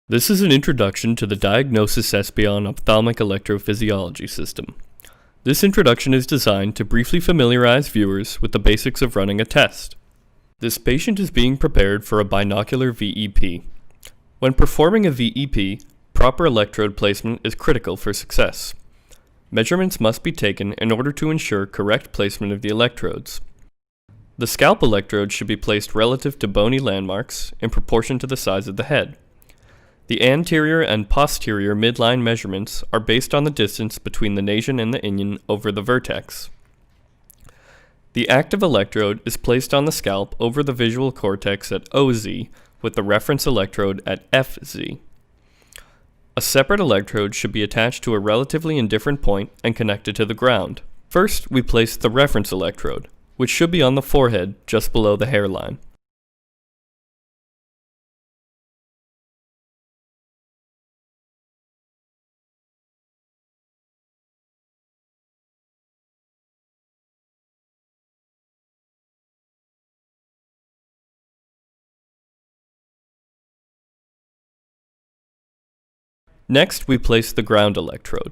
This is an introduction to the Diagnosis Espion ophthalmic electrophysiology system. This introduction is designed to briefly familiarize viewers with the basics of running a test. This patient is being prepared for a binocular VEP. When performing a VEP, proper electrode placement is critical for success. Measurements must be taken in order to ensure correct placement of the electrodes. The scalp electrode should be placed relative to bony landmarks in proportion to the size of the head. The anterior and posterior midline measurements are based on the distance between the nasion and the inion over the vertex. The active electrode is placed on the scalp over the visual cortex at OZ with the reference electrode at FZ. A separate electrode should be attached to a relatively indifferent point and connected to the ground. First, we place the reference electrode, which should be on the forehead just below the hairline. Next, we place the ground electrode.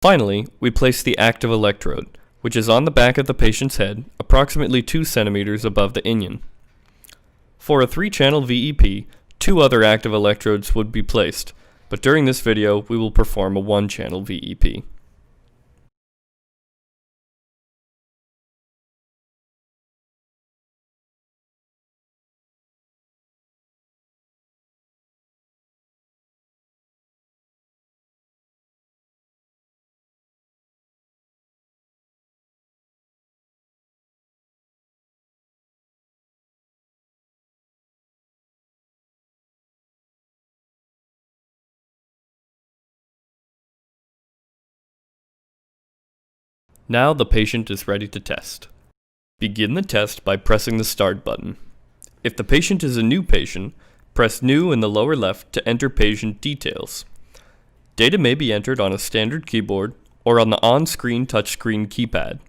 Finally, we place the active electrode, which is on the back of the patient's head, approximately 2 centimeters above the inion. For a 3-channel VEP, 2 other active electrodes would be placed, but during this video we will perform a 1-channel VEP. Now the patient is ready to test. Begin the test by pressing the Start button. If the patient is a new patient, press New in the lower left to enter patient details. Data may be entered on a standard keyboard or on the on-screen touchscreen keypad.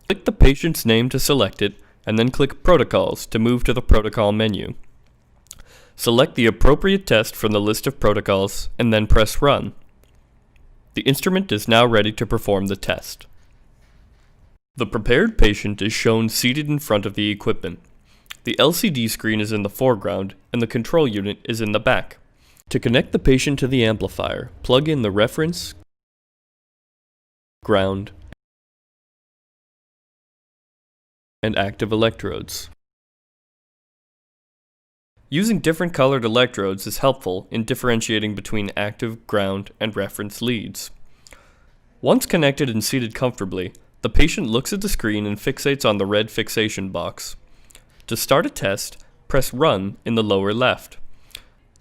Click the patient's name to select it, and then click Protocols to move to the protocol menu. Select the appropriate test from the list of protocols, and then press Run. The instrument is now ready to perform the test. The prepared patient is shown seated in front of the equipment. The LCD screen is in the foreground and the control unit is in the back. To connect the patient to the amplifier, plug in the reference, ground, and active electrodes. Using different colored electrodes is helpful in differentiating between active, ground, and reference leads. Once connected and seated comfortably, the patient looks at the screen and fixates on the red fixation box. To start a test, press Run in the lower left.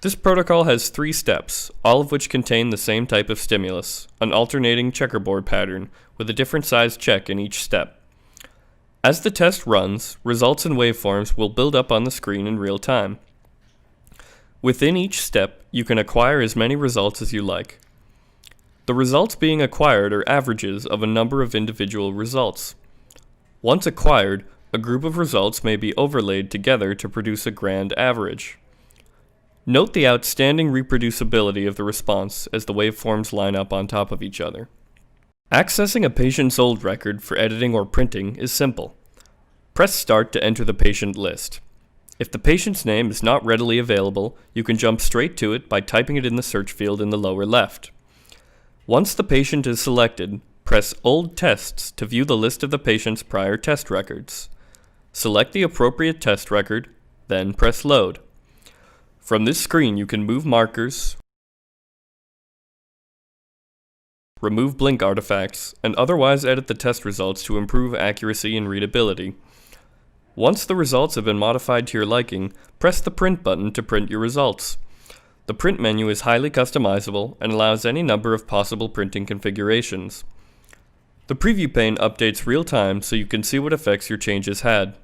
This protocol has 3 steps, all of which contain the same type of stimulus, an alternating checkerboard pattern with a different size check in each step. As the test runs, results and waveforms will build up on the screen in real time. Within each step, you can acquire as many results as you like. The results being acquired are averages of a number of individual results. Once acquired, a group of results may be overlaid together to produce a grand average. Note the outstanding reproducibility of the response as the waveforms line up on top of each other. Accessing a patient's old record for editing or printing is simple. Press Start to enter the patient list. If the patient's name is not readily available, you can jump straight to it by typing it in the search field in the lower left. Once the patient is selected, press Old Tests to view the list of the patient's prior test records. Select the appropriate test record, then press Load. From this screen you can move markers, remove blink artifacts, and otherwise edit the test results to improve accuracy and readability. Once the results have been modified to your liking, press the Print button to print your results. The print menu is highly customizable and allows any number of possible printing configurations. The preview pane updates real time so you can see what effects your changes had.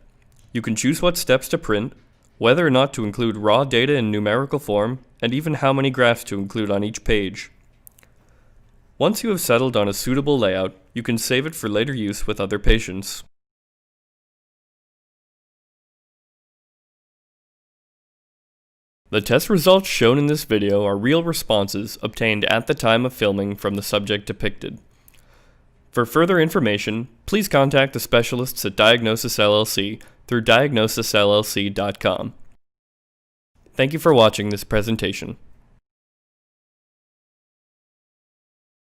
You can choose what steps to print, whether or not to include raw data in numerical form, and even how many graphs to include on each page. Once you have settled on a suitable layout, you can save it for later use with other patients. The test results shown in this video are real responses obtained at the time of filming from the subject depicted. For further information, please contact the specialists at Diagnosis LLC through diagnosisllc.com. Thank you for watching this presentation.